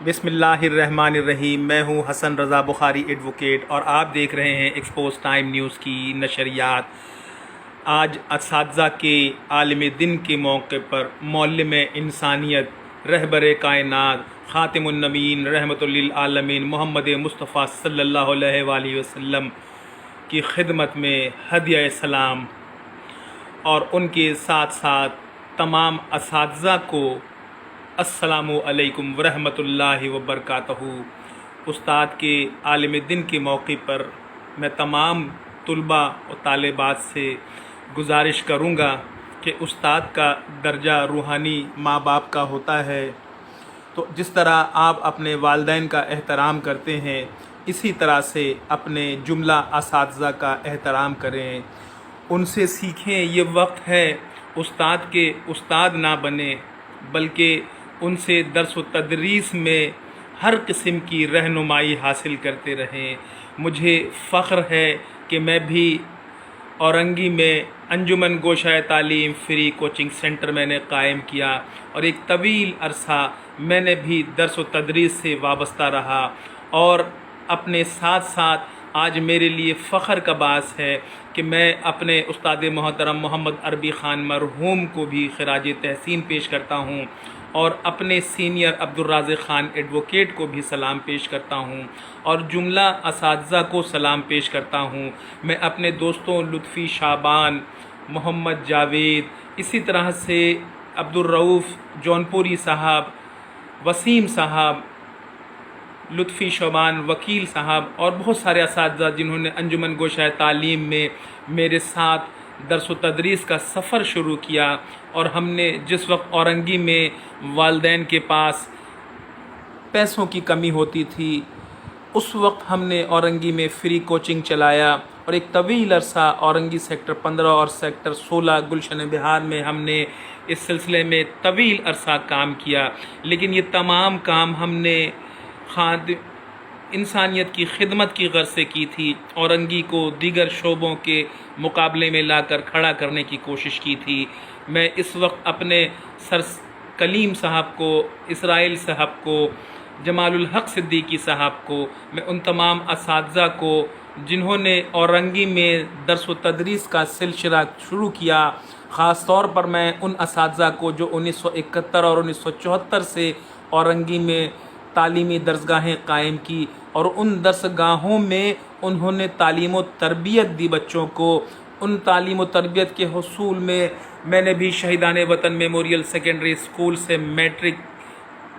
بسم اللہ الرحمن الرحیم۔ میں ہوں حسن رضا بخاری ایڈوکیٹ اور آپ دیکھ رہے ہیں ایکسپوز ٹائم نیوز کی نشریات۔ آج اساتذہ کے عالم دن کے موقع پر معلم انسانیت، رہبر کائنات، خاتم النبیین، رحمت للعالمین محمد مصطفیٰ صلی اللہ علیہ وآلہ وسلم کی خدمت میں ہدیہ سلام، اور ان کے ساتھ ساتھ تمام اساتذہ کو السلام علیکم ورحمۃ اللہ وبرکاتہ۔ استاد کے عالم دن کے موقع پر میں تمام طلباء و طالبات سے گزارش کروں گا کہ استاد کا درجہ روحانی ماں باپ کا ہوتا ہے، تو جس طرح آپ اپنے والدین کا احترام کرتے ہیں اسی طرح سے اپنے جملہ اساتذہ کا احترام کریں، ان سے سیکھیں۔ یہ وقت ہے استاد کے استاد نہ بنیں، بلکہ ان سے درس و تدریس میں ہر قسم کی رہنمائی حاصل کرتے رہیں۔ مجھے فخر ہے کہ میں بھی اورنگی میں انجمن گوشہ تعلیم فری کوچنگ سینٹر میں نے قائم کیا، اور ایک طویل عرصہ میں نے بھی درس و تدریس سے وابستہ رہا، اور اپنے ساتھ ساتھ آج میرے لیے فخر کا باعث ہے کہ میں اپنے استاد محترم محمد عربی خان مرحوم کو بھی خراج تحسین پیش کرتا ہوں، اور اپنے سینئر عبدالرازق خان ایڈوکیٹ کو بھی سلام پیش کرتا ہوں، اور جملہ اساتذہ کو سلام پیش کرتا ہوں۔ میں اپنے دوستوں لطفی شعبان، محمد جاوید، اسی طرح سے عبدالرؤف جونپوری صاحب، وسیم صاحب، لطفی شعبان وکیل صاحب، اور بہت سارے اساتذہ جنہوں نے انجمن گوشہ تعلیم میں میرے ساتھ درس و تدریس کا سفر شروع کیا، اور ہم نے جس وقت اورنگی میں والدین کے پاس پیسوں کی کمی ہوتی تھی، اس وقت ہم نے اورنگی میں فری کوچنگ چلایا، اور ایک طویل عرصہ اورنگی سیکٹر 15 اور سیکٹر 16 گلشن بہار میں ہم نے اس سلسلے میں طویل عرصہ کام کیا، لیکن یہ تمام کام ہم نے انسانیت کی خدمت کی غرض سے کی تھی۔ اورنگی کو دیگر شعبوں کے مقابلے میں لا کر کھڑا کرنے کی کوشش کی تھی۔ میں اس وقت اپنے سر کلیم صاحب کو، اسرائیل صاحب کو، جمال الحق صدیقی صاحب کو، میں ان تمام اساتذہ کو جنہوں نے اورنگی میں درس و تدریس کا سلسلہ شروع کیا، خاص طور پر میں ان اساتذہ کو جو 1971 اور 1974 سے اورنگی میں تعلیمی درسگاہیں قائم کی، اور ان درسگاہوں میں انہوں نے تعلیم و تربیت دی بچوں کو۔ ان تعلیم و تربیت کے حصول میں نے بھی شہیدان وطن میموریل سیکنڈری اسکول سے میٹرک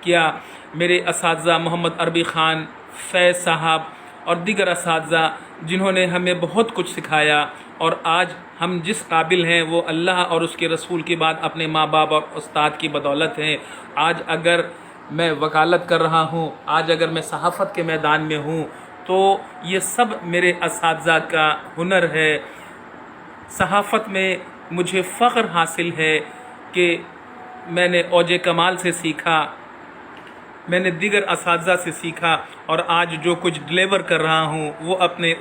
کیا۔ میرے اساتذہ محمد عربی خان، فیض صاحب اور دیگر اساتذہ جنہوں نے ہمیں بہت کچھ سکھایا، اور آج ہم جس قابل ہیں وہ اللہ اور اس کے رسول کے بعد اپنے ماں باپ اور استاد کی بدولت ہیں۔ آج اگر میں وکالت کر رہا ہوں، آج اگر میں صحافت کے میدان میں ہوں، تو یہ سب میرے اساتذہ کا ہنر ہے۔ صحافت میں مجھے فخر حاصل ہے کہ میں نے اوج کمال سے سیکھا، میں نے دیگر اساتذہ سے سیکھا، اور آج جو کچھ ڈلیور کر رہا ہوں وہ اپنے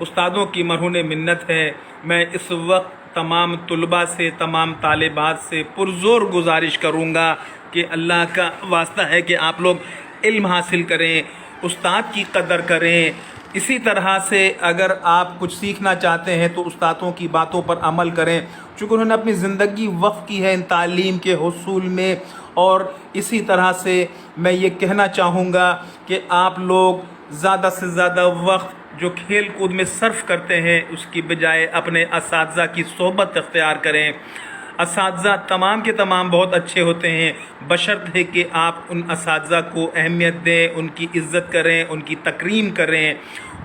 استادوں کی مرہون منت ہے۔ میں اس وقت تمام طلباء سے، تمام طالبات سے پرزور گزارش کروں گا کہ اللہ کا واسطہ ہے کہ آپ لوگ علم حاصل کریں، استاد کی قدر کریں۔ اسی طرح سے اگر آپ کچھ سیکھنا چاہتے ہیں تو استادوں کی باتوں پر عمل کریں، چونکہ انہوں نے اپنی زندگی وقف کی ہے ان تعلیم کے حصول میں۔ اور اسی طرح سے میں یہ کہنا چاہوں گا کہ آپ لوگ زیادہ سے زیادہ وقت جو کھیل کود میں صرف کرتے ہیں اس کی بجائے اپنے اساتذہ کی صحبت اختیار کریں۔ اساتذہ تمام کے تمام بہت اچھے ہوتے ہیں، بشرط ہے کہ آپ ان اساتذہ کو اہمیت دیں، ان کی عزت کریں، ان کی تکریم کریں،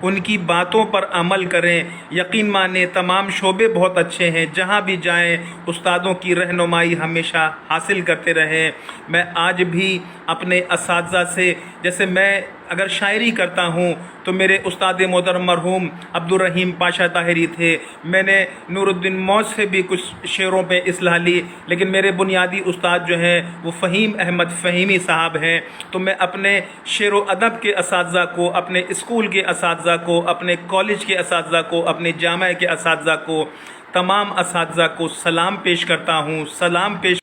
ان کی باتوں پر عمل کریں۔ یقین مانیں تمام شعبے بہت اچھے ہیں، جہاں بھی جائیں استادوں کی رہنمائی ہمیشہ حاصل کرتے رہیں۔ میں آج بھی اپنے اساتذہ سے، جیسے میں اگر شاعری کرتا ہوں تو میرے استاد محترم مرحوم عبدالرحیم پاشا طاہری تھے، میں نے نور الدین موج سے بھی کچھ شعروں پہ اصلاح لی، لیکن میرے بنیادی استاد جو ہیں وہ فہیم احمد فہیمی صاحب ہیں۔ تو میں اپنے شعر و ادب کے اساتذہ کو، اپنے اسکول کے اساتذہ کو، اپنے کالج کے اساتذہ کو، اپنے جامعہ کے اساتذہ کو، تمام اساتذہ کو سلام پیش کرتا ہوں، سلام پیش